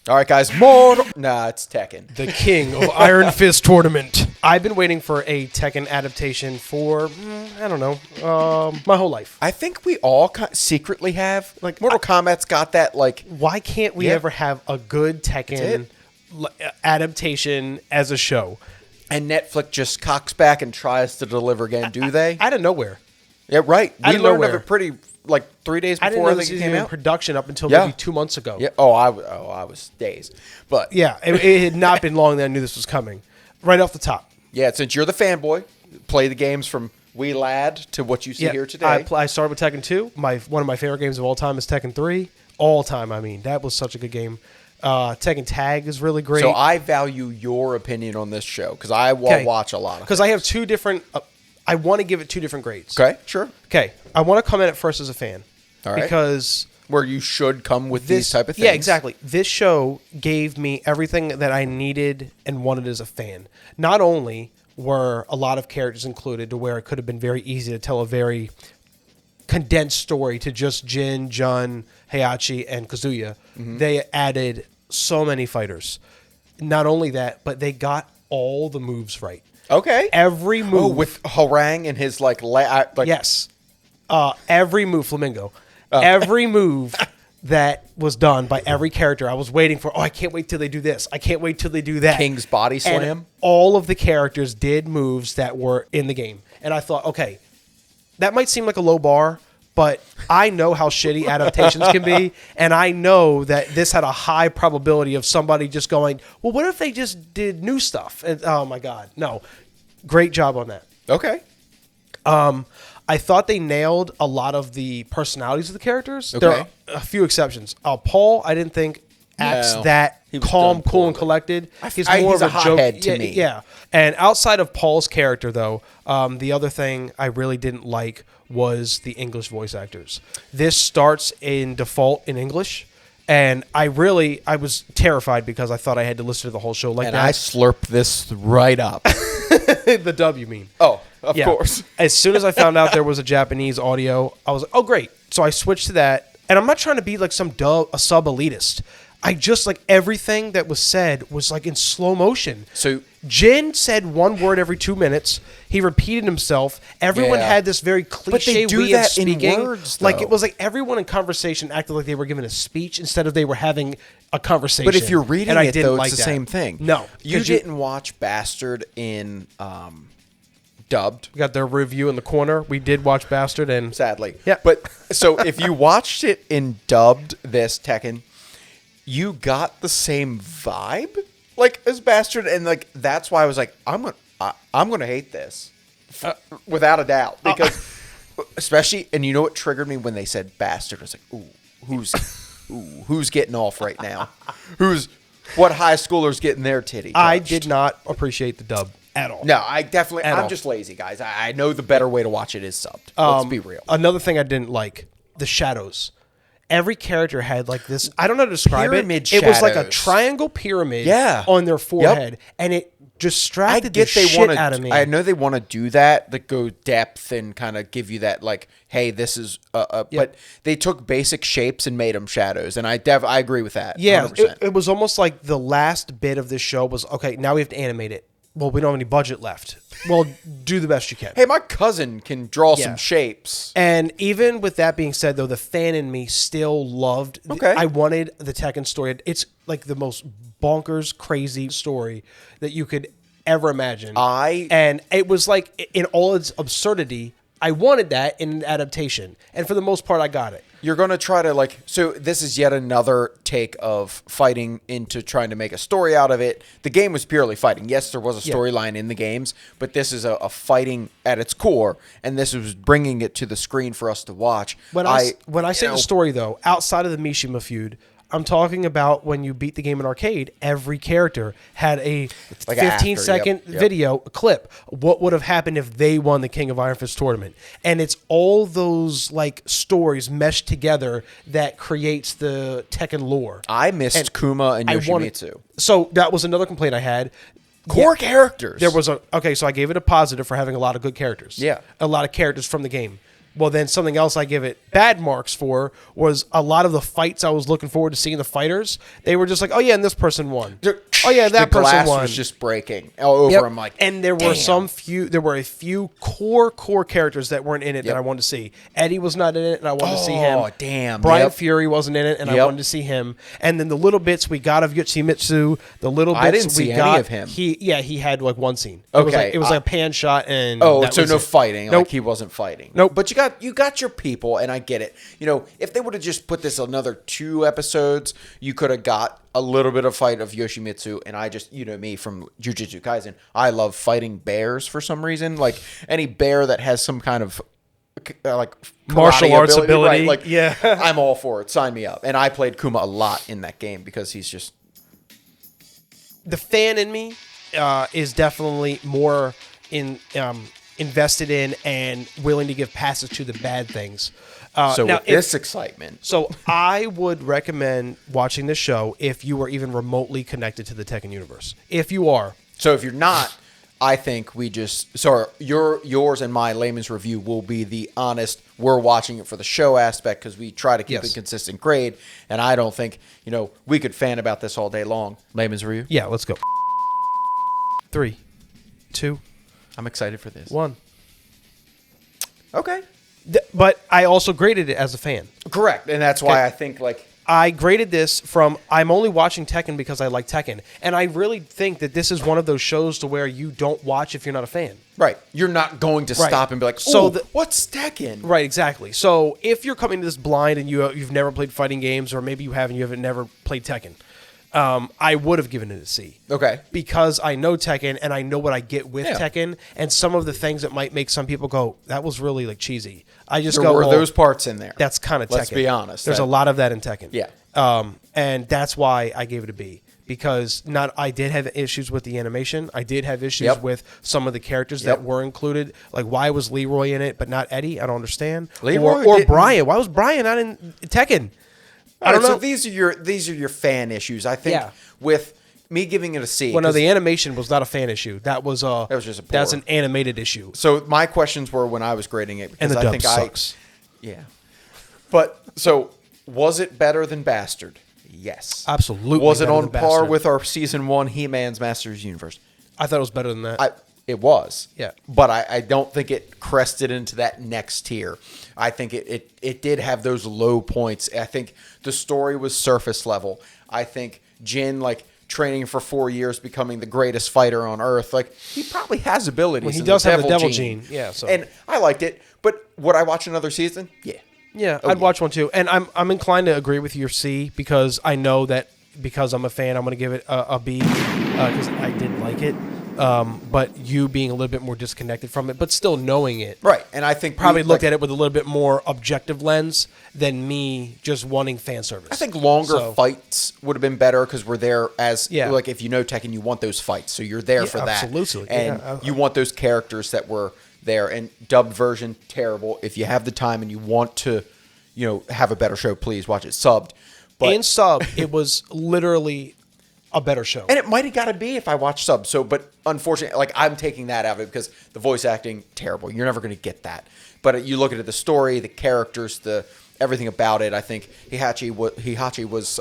All right, guys. More. Nah, it's Tekken. The king of Iron Fist Tournament. I've been waiting for a Tekken adaptation for, I don't know, my whole life. I think we all secretly have. Like, Mortal Kombat's got that, like... Why can't we ever have a good Tekken adaptation as a show? And Netflix just cocks back and tries to deliver again, do they? Out of nowhere. Yeah, right. Out We of learned nowhere. of it pretty, like, 3 days before I didn't know I this think was it came even in out. production up until maybe 2 months ago. Yeah. I was dazed. But Yeah, it had not been long that I knew this was coming. Right off the top. yeah, since you're the fanboy, play the games from wee lad to what you see here today. I started with Tekken 2. One of my favorite games of all time is Tekken 3. All time, I mean. That was such a good game. Tekken Tag is really great. So I value your opinion on this show because I will watch a lot of it. Because I have two different... I want to give it two different grades. Okay, sure. Okay, I want to come in at first as a fan. All right. Because... Where you should come with these type of things. Yeah, exactly. This show gave me everything that I needed and wanted as a fan. Not only were a lot of characters included to where it could have been very easy to tell a very condensed story to just Jin, Jun, Heihachi, and Kazuya. Mm-hmm. They added so many fighters. Not only that, but they got all the moves right. Okay. Every move. Oh, with Harang and his yes. Every move, Flamingo. Every move that was done by every character, I was waiting for, I can't wait till they do this. I can't wait till they do that. King's Body Slam. And all of the characters did moves that were in the game. And I thought, okay, that might seem like a low bar, but I know how shitty adaptations can be, and I know that this had a high probability of somebody just going, well, what if they just did new stuff? And, oh, my God. No. Great job on that. Okay. I thought they nailed a lot of the personalities of the characters. Okay. There are a few exceptions. Paul, I didn't think acts that calm, cool, and collected. He's more of a hothead to me. Yeah. And outside of Paul's character, though, the other thing I really didn't like was the English voice actors. This starts in default in English. And I was terrified because I thought I had to listen to the whole show like that. And I slurped this right up. The dub, you mean? Oh, of course. As soon as I found out there was a Japanese audio, I was like, oh, great. So I switched to that. And I'm not trying to be like a sub elitist. I just like everything that was said was like in slow motion. So Jin said one word every 2 minutes. He repeated himself. Everyone had this very cliche way of speaking. In words, like it was like everyone in conversation acted like they were giving a speech instead of they were having a conversation. But if you're reading it, though, it's the same thing. No. You didn't watch Bastard in dubbed. We got their review in the corner. We did watch Bastard and... Sadly. Yeah. But so if you watched it in dubbed, this Tekken, you got the same vibe like as Bastard, and like that's why I was like, I'm gonna hate this without a doubt because especially, and you know what triggered me when they said Bastard? I was like, who's getting off right now? What high schooler's getting their titty touched? I did not appreciate the dub at all. No, I'm just lazy, guys. I know the better way to watch it is subbed. Let's be real. Another thing I didn't like, the shadows. Every character had like this, I don't know how to describe pyramid it. It was like a shadows. triangle pyramid on their forehead. Yep. And it distracted the shit out of me. I know they want to do that go depth and kind of give you that like, hey, this is but they took basic shapes and made them shadows, and I agree with that. Yeah, it was almost like the last bit of this show was, okay, now we have to animate it. Well, we don't have any budget left. Well, do the best you can. Hey, my cousin can draw some shapes. And even with that being said, though, the fan in me still loved. I wanted the Tekken story. It's like the most bonkers, crazy story that you could ever imagine. And it was like, in all its absurdity, I wanted that in an adaptation. And for the most part, I got it. You're going to try to so this is yet another take of fighting into trying to make a story out of it. The game was purely fighting. Yes, there was a storyline in the games, but this is a fighting at its core, and this was bringing it to the screen for us to watch. When I say the story, though, outside of the Mishima feud, I'm talking about when you beat the game in arcade, every character had a 15-second video clip. What would have happened if they won the King of Iron Fist tournament? And it's all those like stories meshed together that creates the Tekken lore. I missed Kuma and Yoshimitsu. So that was another complaint I had. Core characters. There was so I gave it a positive for having a lot of good characters. Yeah. A lot of characters from the game. Well, then something else I give it bad marks for was a lot of the fights I was looking forward to seeing the fighters. They were just like, oh yeah, and this person won. Oh yeah, that the person glass won. was just breaking over. Yep. I'm like, and there were there were a few core characters that weren't in it that Yep. I wanted to see. Eddie was not in it, and I wanted to see him. Oh, damn. Brian Yep. Fury wasn't in it, and I Yep. wanted to see him. And then the little bits we got of Yoshimitsu, the little bits I didn't see we any got of him. He had like one scene. Okay. It was like a pan shot, and oh, that so was no it. fighting. Nope. Like he wasn't fighting. Nope. But you got your people, and I get it. You know, if they would have just put this another 2 episodes, you could have got a little bit of fight of Yoshimitsu. And I just, you know me from Jujutsu Kaisen, I love fighting bears for some reason. Like any bear that has some kind of like Martial karate arts ability. right? Like, Yeah. I'm all for it. Sign me up. And I played Kuma a lot in that game because he's just The fan in me is definitely more invested in and willing to give passes to the bad things. so now, with this excitement. So I would recommend watching this show if you are even remotely connected to the Tekken universe. If you are, So if you're not, I think we just yours and my Layman's review will be the honest. We're watching it for the show aspect because we try to keep Yes. a consistent grade, and I don't think we could fan about this all day long. Layman's review. yeah, let's go. 3, 2, I'm excited for this. 1. Okay, But I also graded it as a fan. correct, and that's why Okay. I think like I graded this from I'm only watching Tekken because I like Tekken. And I really think that this is one of those shows to where you don't watch if you're not a fan. right, you're not going to Right. stop and be like, So so what's Tekken? Right, exactly. So if you're coming to this blind and you've never played fighting games, or maybe you haven't never played Tekken, I would have given it a C. Okay, Because I know Tekken and I know what I get with Yeah. Tekken, and some of the things that might make some people go, that was really like cheesy. I just there go, were well, those parts in there. that's kind of Tekken. Let's be honest. There's a lot of that in Tekken. Yeah. And that's why I gave it a B. Because I did have issues with the animation. I did have issues Yep. with some of the characters Yep. that were included. Like, why was Leroy in it but not Eddie? I don't understand. Leroy or didn't- Brian. Why was Brian not in Tekken? I don't know. So these are your fan issues. I think Yeah. with me giving it a C. Well, no, 'cause- the animation was not a fan issue. That was just a poor. that's an animated issue. So my questions were when I was grading it because And the I dub think sucks. yeah. But so was it better than Bastard? Yes. Absolutely Was it better on than par Bastard. with our season 1 He-Man's Masters Universe? I thought it was better than that. It was. Yeah. But I don't think it crested into that next tier. I think it did have those low points. I think the story was surface level. I think Jin, like, training for 4 years, becoming the greatest fighter on Earth, like, he probably has abilities. Well, he in does have the devil gene. Yeah, so. And I liked it. But would I watch another season? Yeah. Yeah, Oh, I'd yeah. watch one too, and I'm inclined to agree with your C because I know that because I'm a fan, I'm going to give it a B because I didn't like it. But you being a little bit more disconnected from it, but still knowing it, Right. And I think probably looked at it with a little bit more objective lens than me just wanting fan service. I think longer So- fights would have been better because we're there as Yeah. like if you know Tekken, you want those fights, so you're there Yeah, for that. absolutely. And Yeah. you want those characters that were there. And dubbed version terrible. If you have the time and you want to, have a better show, please watch it subbed. But in sub, it was literally a better show. and it might have got to be if I watch sub. So, but unfortunately, like I'm taking that out of it because the voice acting terrible. You're never going to get that. But you look at it, the story, the characters, the everything about it. I think Heihachi was.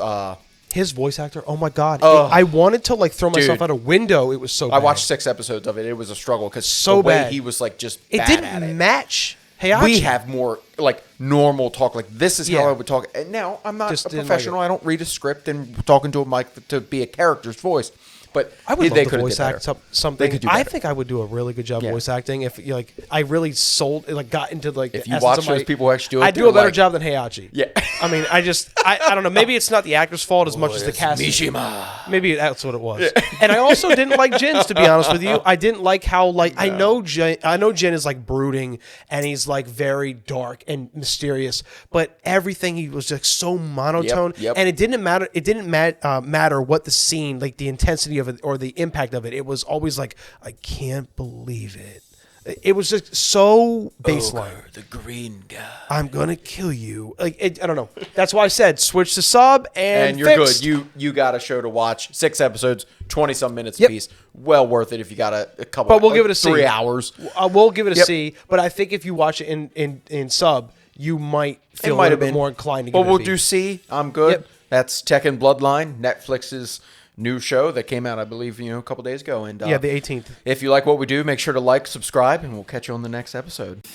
His voice actor, oh my god, Oh. I wanted to like throw myself Dude. out a window. It was so. I bad. watched 6 episodes of it. It was a struggle because So the way bad. he was like just It bad didn't at it. match Heihachi. We have more like normal talk. Like this is Yeah. how I would talk. And now I'm not Just a didn't like professional. I don't read a script and talking to a mic to be a character's voice. But I would they love to could voice act something. They could do I better. think I would do a really good job Yeah. voice acting if I really got into like. If the you essence watch of my- those people who actually do it, I do they're a better like- job than Heihachi. Yeah. I mean, I don't know. Maybe it's not the actor's fault as much as the cast. Mishima. Maybe that's what it was. And I also didn't like Jin's, to be honest with you. I didn't like how I know Jin is like brooding and he's like very dark and mysterious, but everything he was just so monotone. Yep. And it didn't matter. It didn't matter what the scene, like the intensity of it or the impact of it. It was always like, I can't believe it. It was just so baseline. Ogre, the green guy. I'm gonna kill you. Like I don't know. That's why I said switch to sub and you're fixed. good. You got a show to watch. 6 episodes, 20-some minutes Yep. apiece. Well worth it if you got a couple. But we'll give it a C. 3 hours. We'll give it a Yep. C. But I think if you watch it in sub, you might feel a might little have bit been more inclined to But give we'll it a B. do C. I'm good. Yep. That's Tekken Bloodline, Netflix's new show that came out, I believe, a couple days ago. And Yeah, the 18th. if you like what we do, make sure to like, subscribe, and we'll catch you on the next episode.